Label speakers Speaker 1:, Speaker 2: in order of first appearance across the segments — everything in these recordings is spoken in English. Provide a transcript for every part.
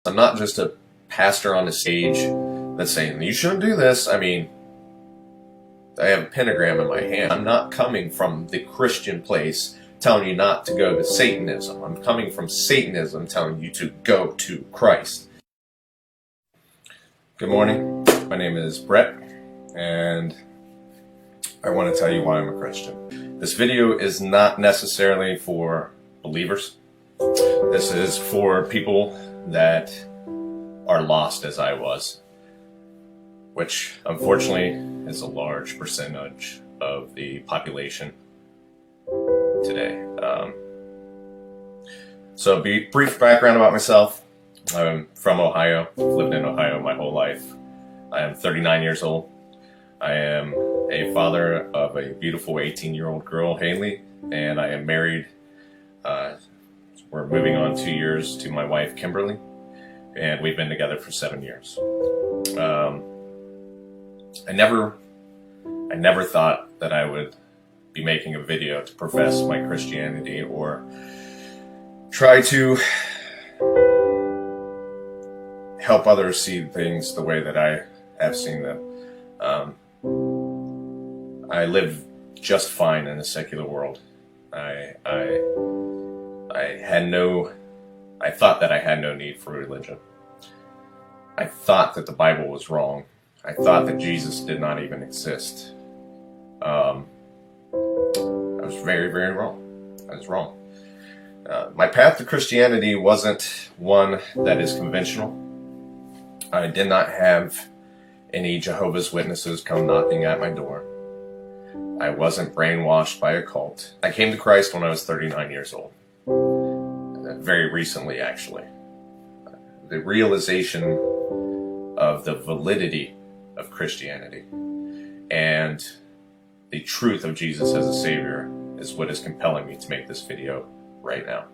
Speaker 1: I'm not just a pastor on the stage that's saying, you shouldn't do this. I mean, I have a pentagram in my hand. I'm not coming from the Christian place telling you not to go to Satanism. I'm coming from Satanism telling you to go to Christ. Good morning. My name is Brett, and I want to tell you why I'm a Christian. This video is not necessarily for believers. This is for people that are lost as I was, which unfortunately is a large percentage of the population today. So a brief background about myself. I'm from Ohio. I've lived in Ohio my whole life. I am 39 years old. I am a father of a beautiful 18-year-old girl, Haley, and I am married. We're moving on 2 years to my wife, Kimberly, and we've been together for 7 years. I never thought that I would be making a video to profess my Christianity or try to help others see things the way that I have seen them. I live just fine in a secular world. I thought that I had no need for religion. I thought that the Bible was wrong. I thought that Jesus did not even exist. I was very, very wrong. I was wrong. My path to Christianity wasn't one that is conventional. I did not have any Jehovah's Witnesses come knocking at my door. I wasn't brainwashed by a cult. I came to Christ when I was 39 years old. Very recently, actually. The realization of the validity of Christianity and the truth of Jesus as a Savior is what is compelling me to make this video right now.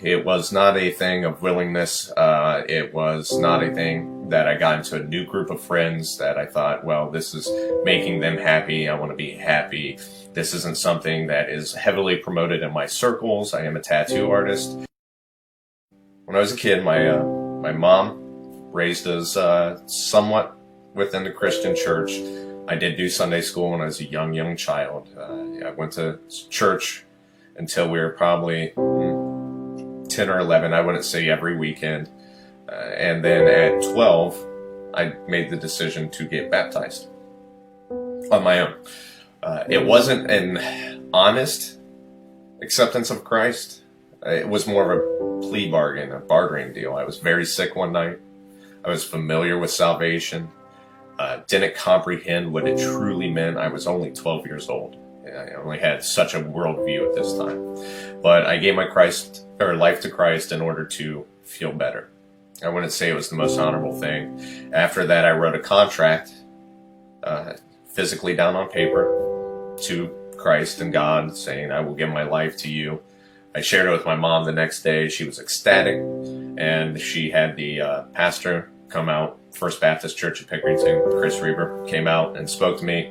Speaker 1: It was not a thing of willingness. It was not a thing that I got into a new group of friends that I thought, well, this is making them happy. I want to be happy. This isn't something that is heavily promoted in my circles. I am a tattoo artist. When I was a kid, my mom raised us somewhat within the Christian church. I did do Sunday school when I was a young child. I went to church until we were probably 10 or 11. I wouldn't say every weekend. And then at 12, I made the decision to get baptized on my own. It wasn't an honest acceptance of Christ. It was more of a plea bargain, a bartering deal. I was very sick one night. I was familiar with salvation. Didn't comprehend what it truly meant. I was only 12 years old. I only had such a worldview at this time. But I gave my life to Christ in order to feel better. I wouldn't say it was the most honorable thing. After that, I wrote a contract, physically down on paper, to Christ and God, saying, I will give my life to you. I shared it with my mom the next day. She was ecstatic, and she had the pastor come out, First Baptist Church of Pickerington, Chris Reber, came out and spoke to me,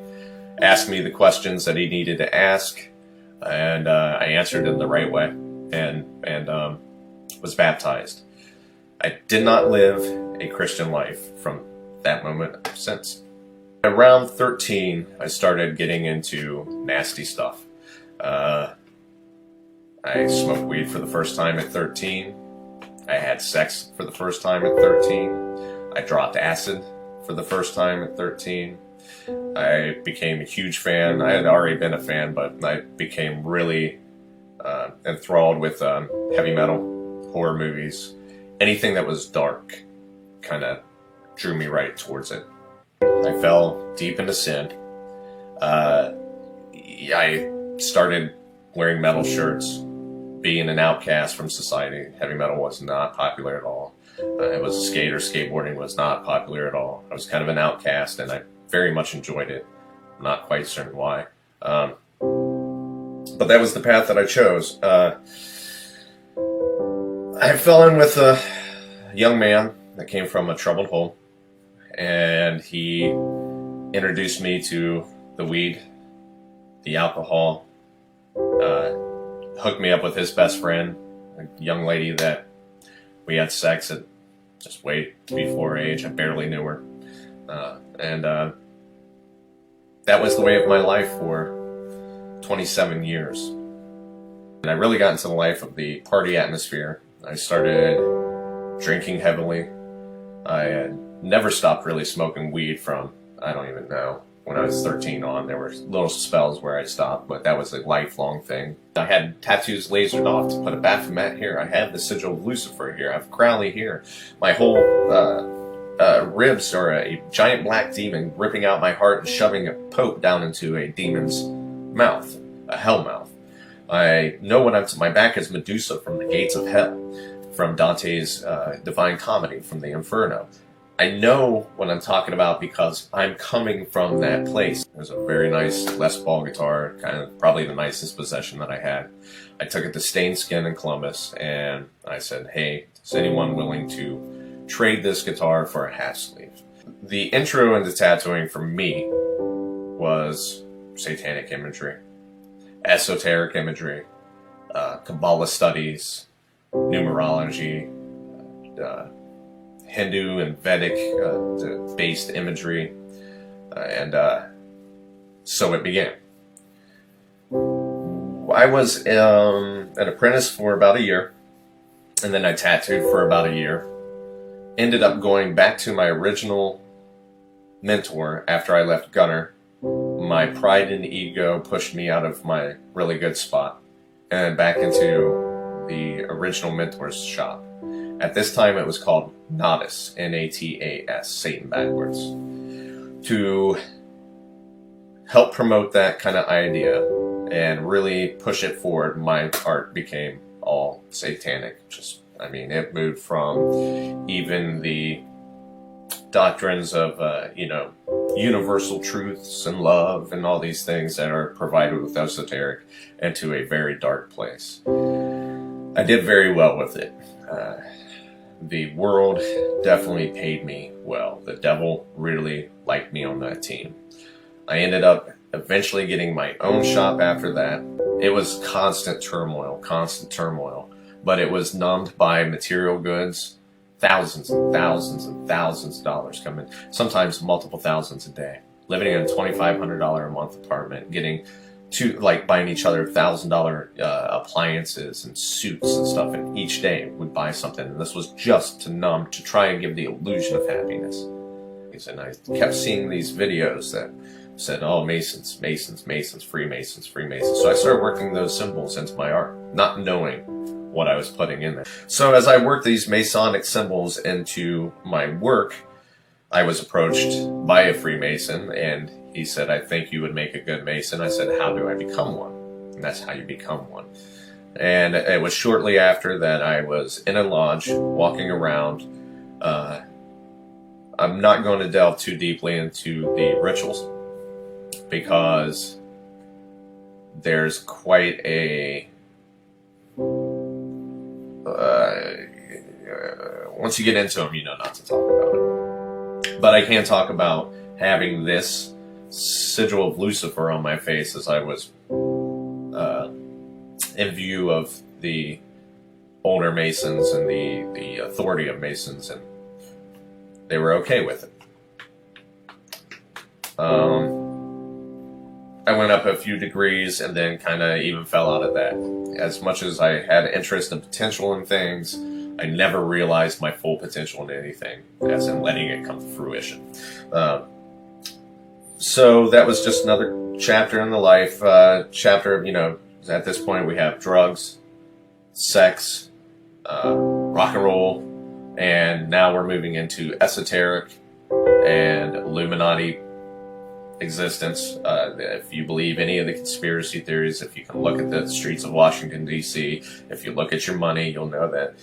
Speaker 1: asked me the questions that he needed to ask, and I answered in the right way, and was baptized. I did not live a Christian life from that moment since. Around 13, I started getting into nasty stuff. I smoked weed for the first time at 13. I had sex for the first time at 13. I dropped acid for the first time at 13. I became a huge fan. I had already been a fan, but I became really enthralled with heavy metal, horror movies. Anything that was dark kind of drew me right towards it. I fell deep into sin. I started wearing metal shirts, being an outcast from society. Heavy metal was not popular at all. I was a skater. Skateboarding was not popular at all. I was kind of an outcast, and I very much enjoyed it. I'm not quite certain why. But that was the path that I chose. I fell in with a young man that came from a troubled home, and he introduced me to the weed, the alcohol, hooked me up with his best friend, a young lady that we had sex at just way before age. I barely knew her. And that was the way of my life for 27 years. And I really got into the life of the party atmosphere. I started drinking heavily. I had never stopped really smoking weed from, I don't even know, when I was 13 on. There were little spells where I stopped, but that was a lifelong thing. I had tattoos lasered off to put a Baphomet here. I have the sigil of Lucifer here. I have Crowley here. My whole ribs are a giant black demon ripping out my heart and shoving a pope down into a demon's mouth, a hell mouth. I know what I'm to. My back is Medusa from the gates of hell, from Dante's Divine Comedy, from the Inferno. I know what I'm talking about because I'm coming from that place. There's a very nice Les Paul guitar, kind of probably the nicest possession that I had. I took it to Stained Skin in Columbus, and I said, hey, is anyone willing to trade this guitar for a half sleeve? The intro into tattooing for me was satanic imagery, esoteric imagery, Kabbalah studies, numerology, Hindu and Vedic based imagery, and so it began. I was an apprentice for about a year, and then I tattooed for about a year. Ended up going back to my original mentor after I left Gunner. My pride and ego pushed me out of my really good spot and back into the original mentor's shop. At this time, it was called Natas, N-A-T-A-S, Satan backwards, to help promote that kind of idea and really push it forward. My art became all satanic. It moved from even the doctrines of, universal truths and love and all these things that are provided with esoteric into a very dark place. I did very well with it. The world definitely paid me well. The devil really liked me on that team. I ended up eventually getting my own shop after that. It was constant turmoil, but it was numbed by material goods. Thousands and thousands and thousands of dollars come in, sometimes multiple thousands a day. Living in a $2,500 a month apartment, getting to buying each other $1,000 appliances and suits and stuff, and each day would buy something. And this was just to try and give the illusion of happiness. And I kept seeing these videos that said, oh, Masons, Masons, Masons, Freemasons, Freemasons. So I started working those symbols into my art, not knowing what I was putting in there. So as I worked these Masonic symbols into my work, I was approached by a Freemason, and he said, I think you would make a good Mason. I said, how do I become one? And that's how you become one. And it was shortly after that I was in a lodge, walking around. I'm not going to delve too deeply into the rituals, because there's quite a... once you get into them, you know not to talk about it. But I can talk about having this sigil of Lucifer on my face as I was in view of the older Masons and the authority of Masons, and they were okay with it. I went up a few degrees and then kind of even fell out of that. As much as I had interest and potential in things, I never realized my full potential in anything, as in letting it come to fruition. So that was just another chapter in the life. Chapter, at this point we have drugs, sex, rock and roll, and now we're moving into esoteric and Illuminati existence. If you believe any of the conspiracy theories, if you can look at the streets of Washington, D.C., if you look at your money, you'll know that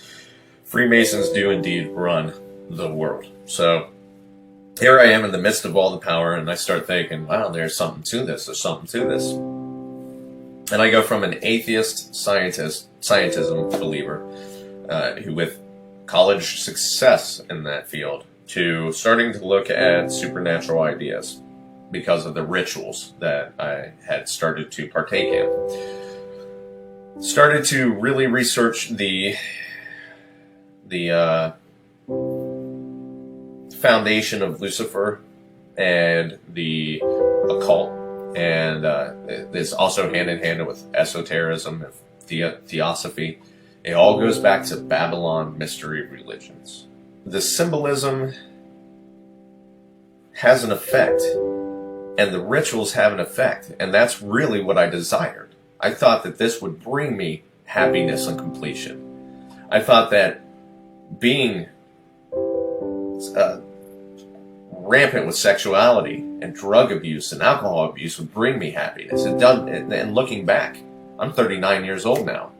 Speaker 1: Freemasons do indeed run the world. So here I am in the midst of all the power, and I start thinking, wow, there's something to this, there's something to this. And I go from an atheist scientism believer, who with college success in that field, to starting to look at supernatural ideas because of the rituals that I had started to partake in. Started to really research the foundation of Lucifer and the occult, and it's also hand in hand with esotericism and theosophy. It all goes back to Babylon mystery religions. The symbolism has an effect, and the rituals have an effect, and that's really what I desired. I thought that this would bring me happiness and completion. I thought that being rampant with sexuality and drug abuse and alcohol abuse would bring me happiness. It doesn't. And looking back, I'm 39 years old now.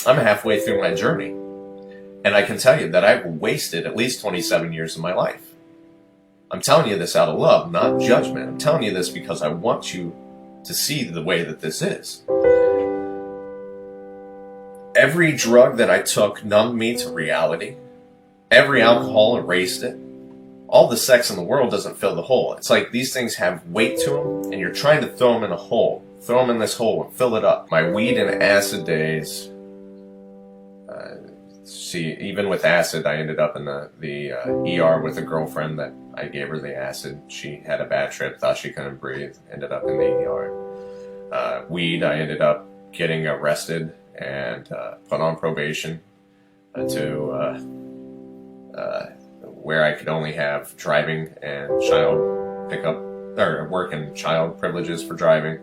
Speaker 1: I'm halfway through my journey, and I can tell you that I've wasted at least 27 years of my life. I'm telling you this out of love, not judgment. I'm telling you this because I want you to see the way that this is. Every drug that I took numbed me to reality. Every alcohol erased it. All the sex in the world doesn't fill the hole. It's like these things have weight to them, and you're trying to throw them in a hole. Throw them in this hole and fill it up. My weed and acid days. Even with acid, I ended up in the ER with a girlfriend that I gave her the acid. She had a bad trip, thought she couldn't breathe, ended up in the ER. Weed, I ended up getting arrested and put on probation to where I could only have driving and child pickup, or work and child privileges for driving.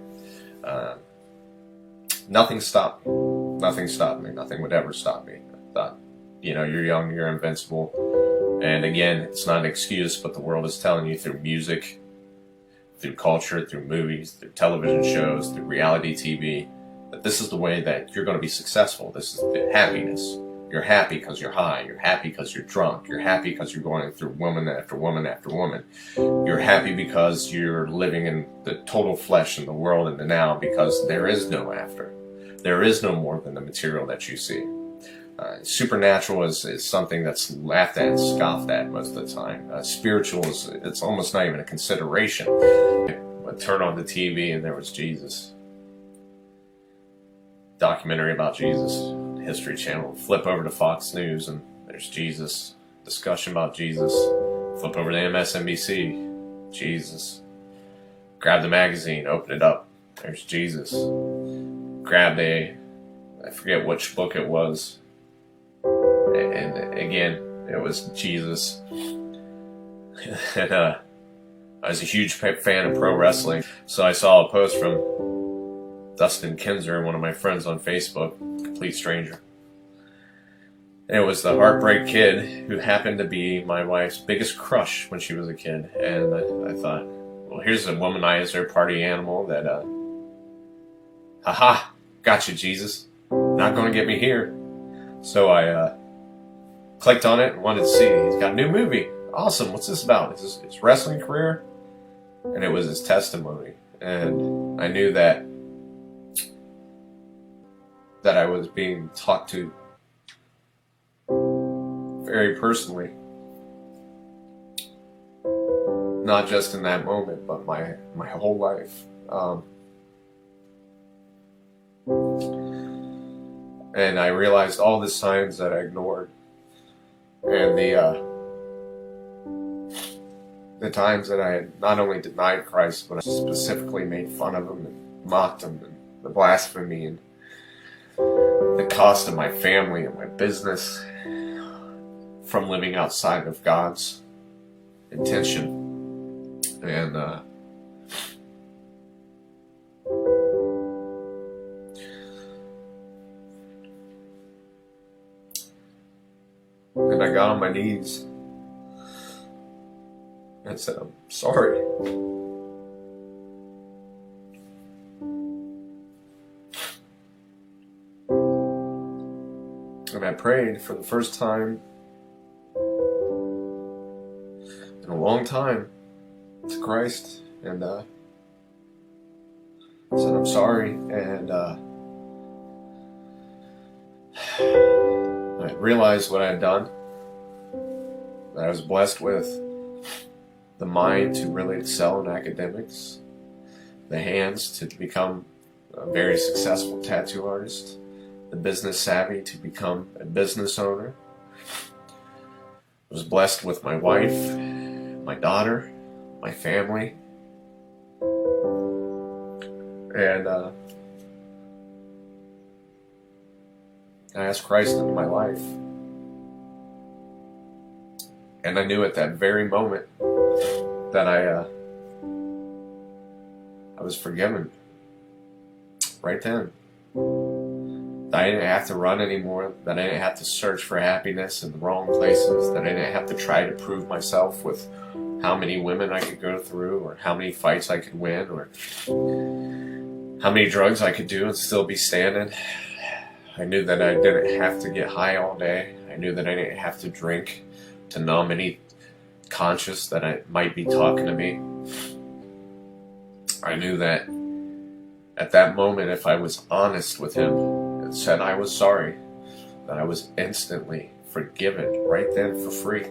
Speaker 1: Nothing stopped me. Nothing stopped me. Nothing would ever stop me. I thought, you're young, you're invincible. And again, it's not an excuse, but the world is telling you through music, through culture, through movies, through television shows, through reality TV, that this is the way that you're going to be successful. This is the happiness. You're happy because you're high. You're happy because you're drunk. You're happy because you're going through woman after woman after woman. You're happy because you're living in the total flesh in the world and the now, because there is no after. There is no more than the material that you see. Supernatural is something that's laughed at and scoffed at most of the time. Spiritual it's almost not even a consideration. I turned on the TV and there was Jesus. Documentary about Jesus. History Channel. Flip over to Fox News and there's Jesus. Discussion about Jesus. Flip over to MSNBC. Jesus. Grab the magazine, open it up. There's Jesus. Grab I forget which book it was. And again, it was Jesus. And I was a huge fan of pro wrestling. So I saw a post from Dustin Kinzer, one of my friends on Facebook, complete stranger. And it was the Heartbreak Kid, who happened to be my wife's biggest crush when she was a kid. And I thought, well, here's a womanizer party animal that, haha, gotcha, Jesus. Not going to get me here. So I clicked on it and wanted to see. He's got a new movie. Awesome. What's this about? Is this his wrestling career? And it was his testimony. And I knew that I was being talked to very personally. Not just in that moment, but my whole life. And I realized all the signs that I ignored, and the times that I had not only denied Christ, but I specifically made fun of him and mocked him, and the blasphemy and the cost of my family and my business from living outside of God's intention. And I got on my knees and said, I'm sorry. And I prayed for the first time in a long time to Christ, and I said, I'm sorry, and I realized what I had done. That I was blessed with the mind to really excel in academics, the hands to become a very successful tattoo artist, the business savvy to become a business owner. I was blessed with my wife my daughter, my family. And I asked Christ into my life. And I knew at that very moment that I was forgiven. Right then. That I didn't have to run anymore. That I didn't have to search for happiness in the wrong places. That I didn't have to try to prove myself with how many women I could go through, or how many fights I could win, or how many drugs I could do and still be standing. I knew that I didn't have to get high all day. I knew that I didn't have to drink to numb any conscience that I might be talking to me. I knew that at that moment, if I was honest with him and said I was sorry, that I was instantly forgiven right then for free.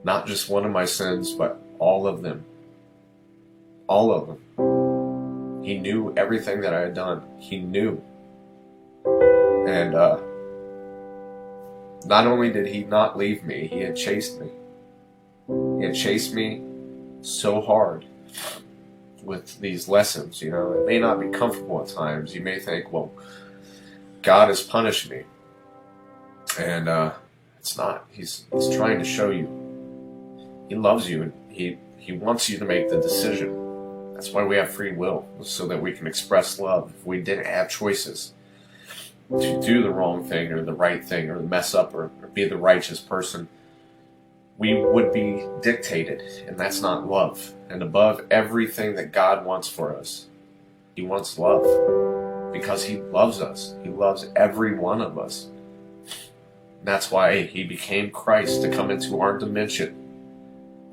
Speaker 1: Not just one of my sins, but all of them. All of them. He knew everything that I had done. He knew. And not only did he not leave me, he had chased me. He had chased me so hard with these lessons. You know, it may not be comfortable at times. You may think, well, God has punished me. And it's not. He's trying to show you. He loves you, and he wants you to make the decision. That's why we have free will, so that we can express love. If we didn't have choices to do the wrong thing or the right thing, or mess up, or be the righteous person, we would be dictated, and that's not love. And above everything that God wants for us, he wants love, because he loves us. He loves every one of us. And that's why he became Christ, to come into our dimension.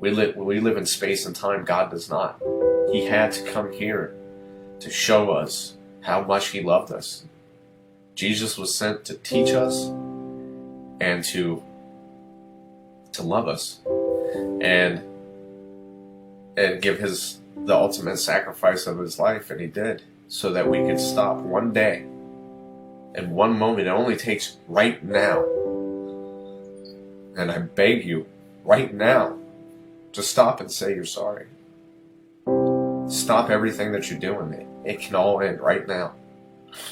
Speaker 1: We live in space and time. God does not. He had to come here to show us how much he loved us. Jesus was sent to teach us and to love us, and give the ultimate sacrifice of his life, and he did, so that we could stop one day and one moment. It only takes right now, and I beg you right now to stop and say you're sorry. Stop everything that you're doing. It can all end right now.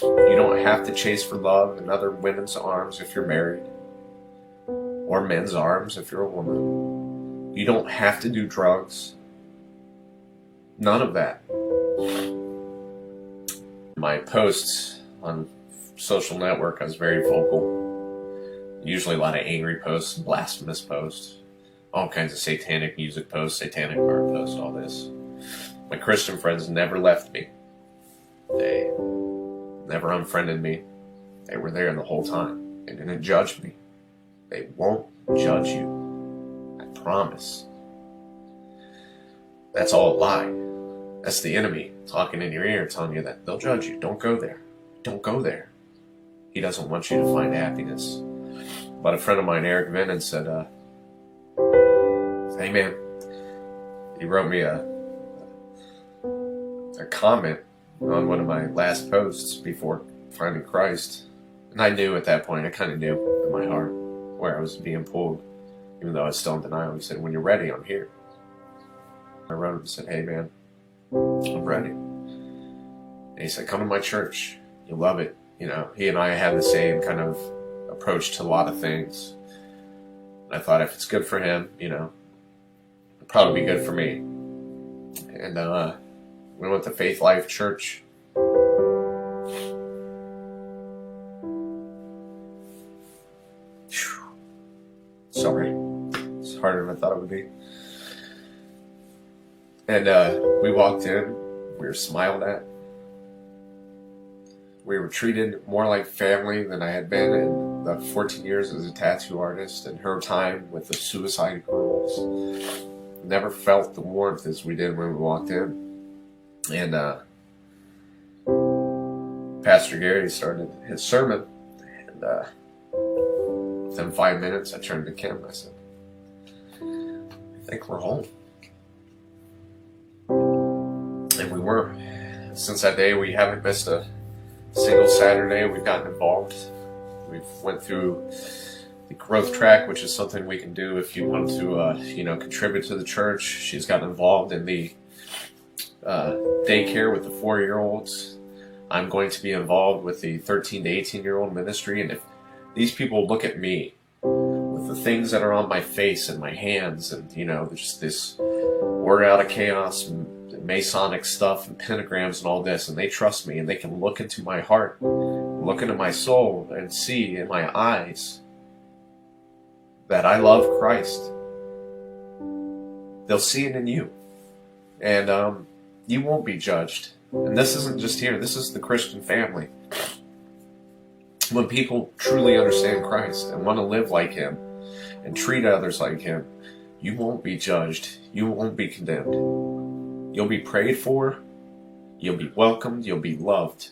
Speaker 1: You don't have to chase for love in other women's arms if you're married, or men's arms if you're a woman. You don't have to do drugs. None of that. My posts on social network, I was very vocal. Usually a lot of angry posts, blasphemous posts, all kinds of satanic music posts, satanic art posts, all this. My Christian friends never left me. They never unfriended me. They were there the whole time. They didn't judge me. They won't judge you. I promise. That's all a lie. That's the enemy talking in your ear, telling you that they'll judge you. Don't go there. Don't go there. He doesn't want you to find happiness. But a friend of mine, Eric Venon, said, hey man, he wrote me a comment on one of my last posts before finding Christ. And I knew at that point, I kind of knew in my heart where I was being pulled, even though I was still in denial. He said, when you're ready, I'm here. I wrote him and said, hey man, I'm ready. And he said, come to my church. You'll love it. You know, he and I had the same kind of approach to a lot of things. And I thought if it's good for him, you know, it'd probably be good for me. And we went to Faith Life Church. Sorry. It's harder than I thought it would be. And we walked in. We were smiled at. We were treated more like family than I had been in the 14 years as a tattoo artist, and her time with the suicide girls. Never felt the warmth as we did when we walked in. And Pastor Gary started his sermon, and within 5 minutes I turned to Kim. I said, I think we're home. And we were. Since that day, we haven't missed a single Saturday. We've gotten involved. We've went through the growth track, which is something we can do if you want to, contribute to the church. She's gotten involved in the daycare with the 4-year-olds. I'm going to be involved with the 13 to 18-year-old ministry. And if these people look at me with the things that are on my face and my hands and, just this word out of chaos and Masonic stuff and pentagrams and all this, and they trust me and they can look into my heart, look into my soul and see in my eyes that I love Christ, they'll see it in you. And you won't be judged. And this isn't just here, this is the Christian family. When people truly understand Christ and want to live like Him and treat others like Him, you won't be judged. You won't be condemned. You'll be prayed for. You'll be welcomed. You'll be loved.